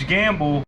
huge gamble.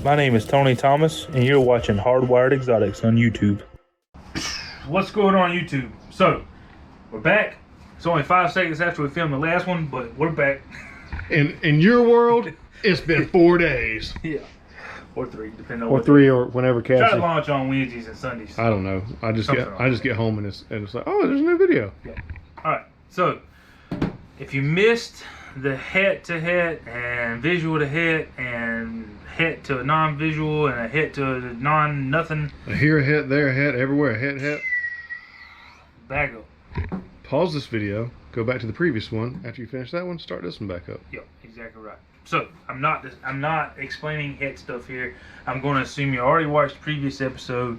My name is Tony Thomas, and you're watching Hardwired Exotics on YouTube. What's going on YouTube? So, we're back. It's only 5 seconds after we filmed the last one, but we're back. In your world, it's been 4 days. Yeah. Or 3, depending on or 3, or whenever Cassie. Try to launch on Wednesdays and Sundays. I don't know. I just get home and it's like, oh, there's a new video. Yeah. Alright, so if you missed the het to het and visual to het and het to non-visual and a het to non-nothing. Here a het, there a het, everywhere a het. Back up. Pause this video, go back to the previous one. After you finish that one, start this one back up. Yep, exactly right. So I'm not explaining het stuff here. I'm going to assume you already watched the previous episode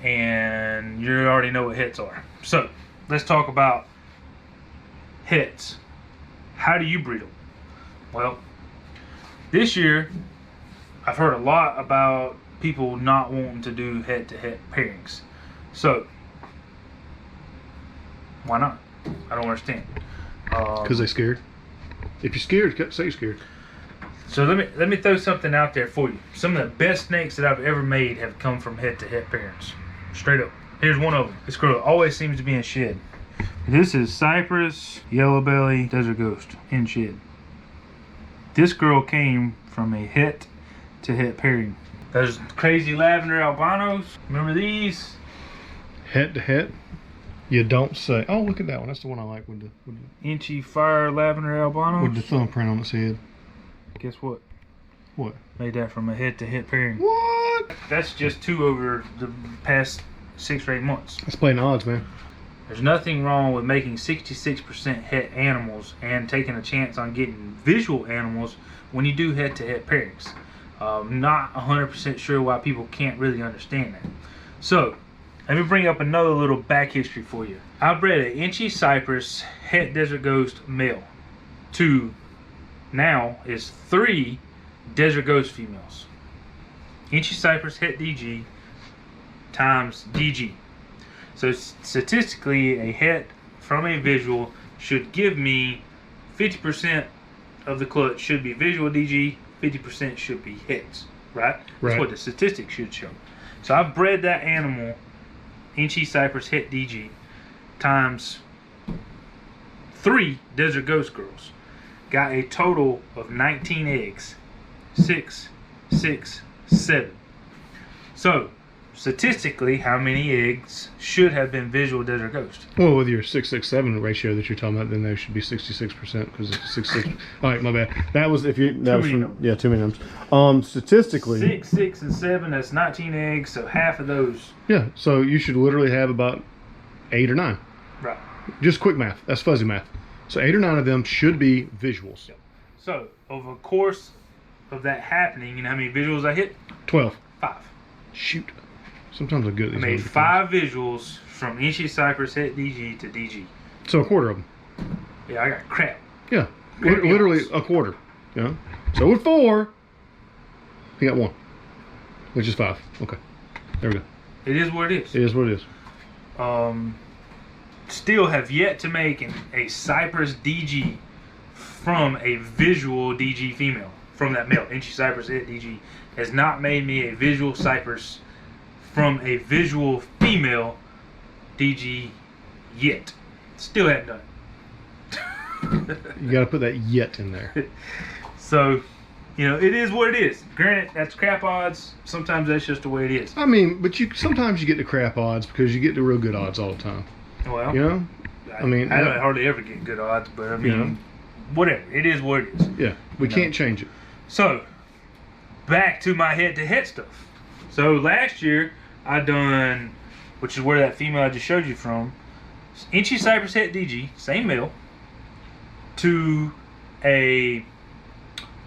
and you already know what hets are. So let's talk about hets. How do you breed them? Well, this year I've heard a lot about people not wanting to do het-to-het pairings. So why not? I don't understand. Because they're scared. If you're scared, say you're scared. So let me throw something out there for you. Some of the best snakes that I've ever made have come from het-to-het pairings. Straight up. Here's one of them. This girl always seems to be in shed. This is Cypress, Yellow Belly, Desert Ghost in shed. This girl came from a het-to-het pairing. Those crazy lavender albinos. Remember these? Het-to-het? You don't say. Oh, look at that one. That's the one I like with the Inchy Fire lavender albinos. with the thumbprint on its head. Guess what? What? Made that from a het-to-het pairing. What? That's just 2 over the past 6 or 8 months. That's playing odds, man. There's nothing wrong with making 66% het animals and taking a chance on getting visual animals when you do het-to-het pairings. Not 100% sure why people can't really understand that. So, let me bring up another little back history for you. I bred an Inchy Cypress het Desert Ghost male to now is 3 Desert Ghost females. Inchy Cypress het DG times DG. So statistically, a het from a visual should give me 50% of the clutch should be visual DG, 50% should be hets, right? That's what the statistics should show. So I've bred that animal, Inchy Cypress het DG, times 3 Desert Ghost girls. Got a total of 19 eggs. 6, 6, 7. So statistically, how many eggs should have been visual Desert Ghost? Well, with your 6-6-7 ratio that you're talking about, then there should be 66% because it's 6-6. All right, my bad. That was if you. That was from, yeah, too many numbers. Statistically, 6, 6, and 7. That's 19 eggs. So half of those. Yeah. So you should literally have about 8 or 9. Right. Just quick math. That's fuzzy math. So 8 or 9 of them should be visuals. Yep. So over the course of that happening, you know how many visuals I hit? 12. 5. Shoot. Sometimes I get these. I made 5 visuals from Inchy Cypress het DG to DG. So a quarter of them. Yeah, I got crap. Yeah, literally a quarter. You know? So with 4, you got 1, which is 5. Okay, there we go. It is what it is. It is what it is. Still have yet to make a Cypress DG from a visual DG female. From that male, Inchy Cypress het DG has not made me a visual Cypress from a visual female DG yet. Still haven't done it. You got to put that yet in there. So, you know, it is what it is. Granted, that's crap odds. Sometimes that's just the way it is. I mean, but sometimes you get the crap odds because you get the real good odds all the time. Well, you know, I mean, I don't hardly ever get good odds, but I mean, whatever. It is what it is. Yeah, we can't change it. So, back to my head-to-head stuff. So last year, I done, which is where that female I just showed you from, Inchy Cypress Het DG, same male, to a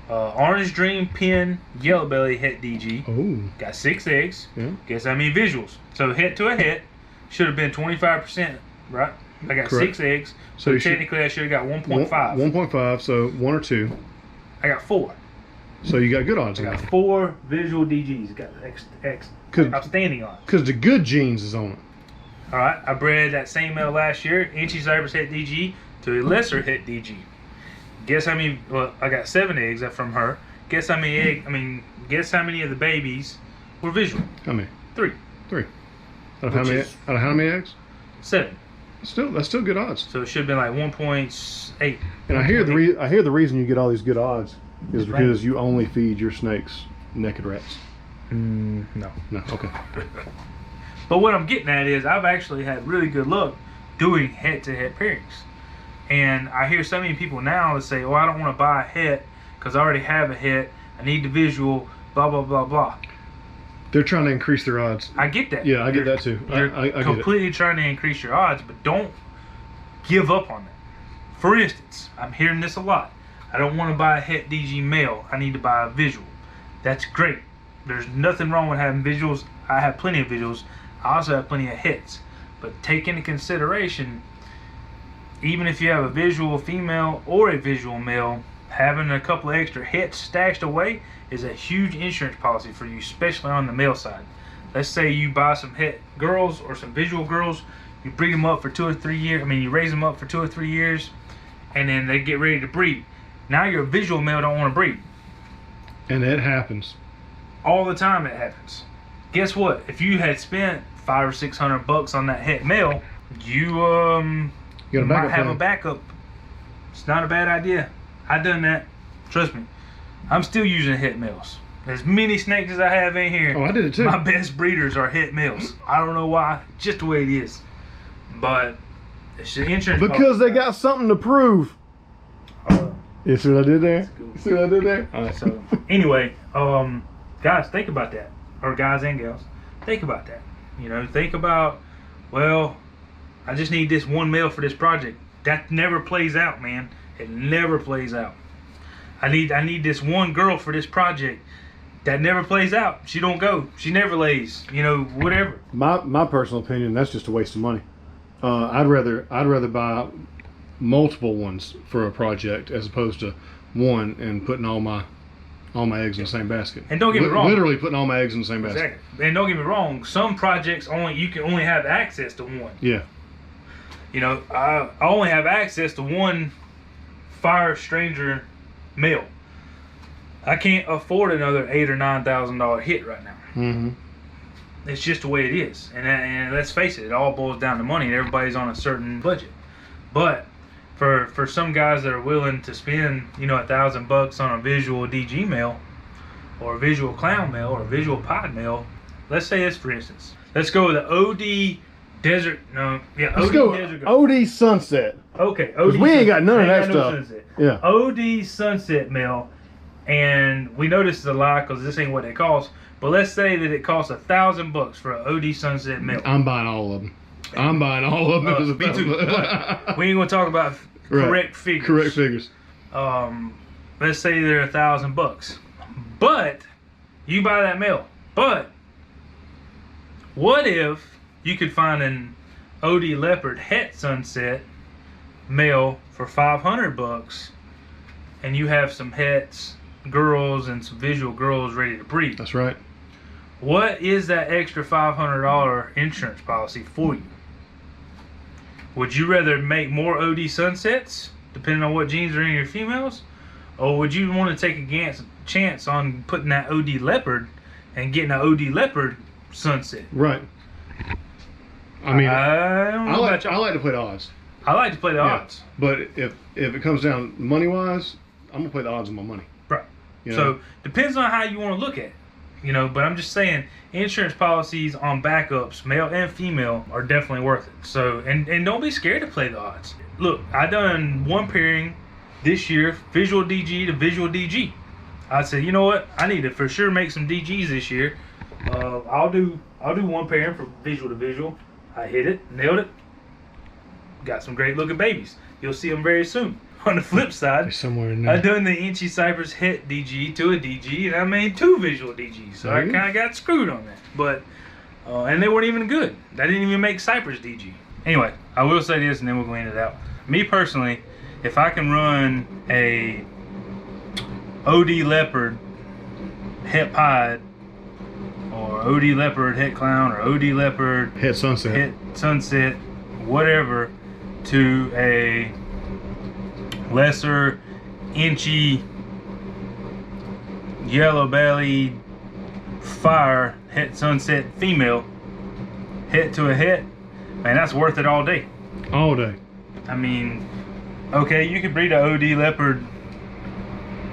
Orange Dream Pin Yellow Belly Het DG. Oh. Got 6 eggs. Yeah. Guess how many visuals? So het to a het should have been 25%, right? I got Correct. 6 eggs. So technically I should have got 1.5. 1.5, so 1 or 2. I got 4. So you got good odds I on got that. 4 visual DGs. Got outstanding odds. Because the good genes is on it. All right, I bred that same male last year, Inchy Cypress Het DG, to a lesser Het DG. Guess how many? Well, I got 7 eggs from her. Guess how many guess how many of the babies were visual? How many? 3. 3. Out of how many eggs? 7. That's still good odds. So it should have been like 1.8. And I hear the reason you get all these good odds is It's because you only feed your snakes naked rats. No. No. Okay. But what I'm getting at is I've actually had really good luck doing head-to-head pairings. And I hear so many people now that say, oh, I don't want to buy a het because I already have a het. I need the visual, blah, blah, blah, blah. They're trying to increase their odds. I get that. Yeah, I get that too. I get it. Completely trying to increase your odds, but don't give up on that. For instance, I'm hearing this a lot. I don't want to buy a het DG male. I need to buy a visual. That's great. There's nothing wrong with having visuals. I have plenty of visuals. I also have plenty of hets. But take into consideration, even if you have a visual female or a visual male, having a couple of extra hets stashed away is a huge insurance policy for you, especially on the male side. Let's say you buy some het girls or some visual girls, you breed them up for 2 or 3 years. You raise them up for 2 or 3 years, and then they get ready to breed. Now your visual male don't want to breed. And it happens. All the time it happens. Guess what? If you had spent $500 or $600 on that het male, you might have a backup. It's not a bad idea. I done that. Trust me. I'm still using het males. As many snakes as I have in here. Oh, I did it too. My best breeders are het males. I don't know why. Just the way it is. But it's the insurance. Because they got something to prove. You see what I did there? Cool. See what I did there? All right. So anyway, guys, think about that. Or guys and gals, think about that. Think about, well, I just need this one male for this project. That never plays out, man. It never plays out. I need this one girl for this project. That never plays out. She don't go. She never lays. Whatever. My personal opinion, that's just a waste of money. I'd rather buy multiple ones for a project as opposed to one and putting all my eggs in the same basket. And don't get me wrong. Literally putting all my eggs in the same basket. Exactly. And don't get me wrong. Some projects you can only have access to one. Yeah. I only have access to one fire stranger male. I can't afford another $8,000 or $9,000 hit right now. Mm-hmm. It's just the way it is. And let's face it all boils down to money, and everybody's on a certain budget. But for some guys that are willing to spend $1,000 on a visual DG male, or a visual clown male, or a visual pod male, let's say this for instance. Let's go with the OD Desert. No, yeah, Let's OD go Desert. OD Sunset. Okay, Because we ain't got none of that stuff. Sunset. Yeah. OD Sunset male, and we know this is a lie because this ain't what it costs. But let's say that it costs $1,000 for an OD Sunset male. I'm buying all of them. I'm buying all of them. Me too. But we ain't gonna talk about correct figures. Correct figures. Let's say they're $1,000, but you buy that male. But what if you could find an OD Leopard Het Sunset male for $500, and you have some hets girls and some visual girls ready to breed? That's right. What is that extra $500 insurance policy for you? Would you rather make more OD Sunsets, depending on what genes are in your females? Or would you want to take a chance on putting that OD Leopard and getting an OD Leopard Sunset? Right. I mean, I don't know about y'all. I like to play the odds. I like to play the odds. But if it comes down money-wise, I'm going to play the odds on my money. Right. You know? So, depends on how you want to look at it. But I'm just saying, insurance policies on backups, male and female, are definitely worth it. So, and don't be scared to play the odds. Look, I done one pairing this year, visual DG to visual DG. I said, you know what? I need to for sure make some DGs this year. I'll do one pairing for visual to visual. I hit it, nailed it. Got some great looking babies. You'll see them very soon. On the flip side, somewhere in there. I done the Inchy Cypress het DG to a DG, and I made 2 visual DGs. So I kind of got screwed on that. But and they weren't even good. I didn't even make Cypress DG. Anyway, I will say this, and then we'll clean it out. Me personally, if I can run a OD Leopard het pied, or OD Leopard het clown, or OD Leopard Het sunset, het sunset, whatever, to a lesser Inchy yellow belly fire het sunset female, het to a het, man, that's worth it all day. all day. I mean, okay, you could breed a OD Leopard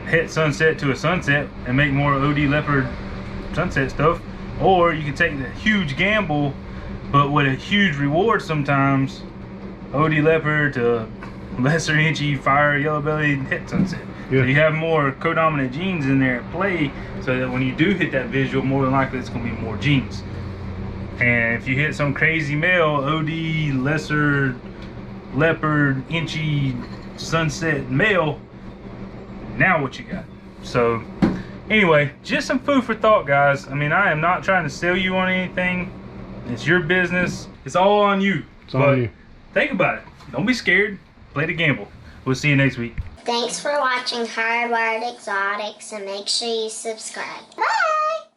het sunset to a sunset and make more OD Leopard sunset stuff, or you can take the huge gamble but with a huge reward sometimes, OD Leopard to lesser Inchy fire yellow bellied het sunset. Yeah. So you have more codominant genes in there at play, so that when you do hit that visual, more than likely it's going to be more genes. And if you hit some crazy male OD lesser leopard Inchy sunset male, now what you got? So anyway, just some food for thought, guys. I mean, I am not trying to sell you on anything. It's your business. It's all on you. It's all on you. Think about it. Don't be scared. Play the gamble. We'll see you next week. Thanks for watching Hardwired Exotics, and make sure you subscribe. Bye!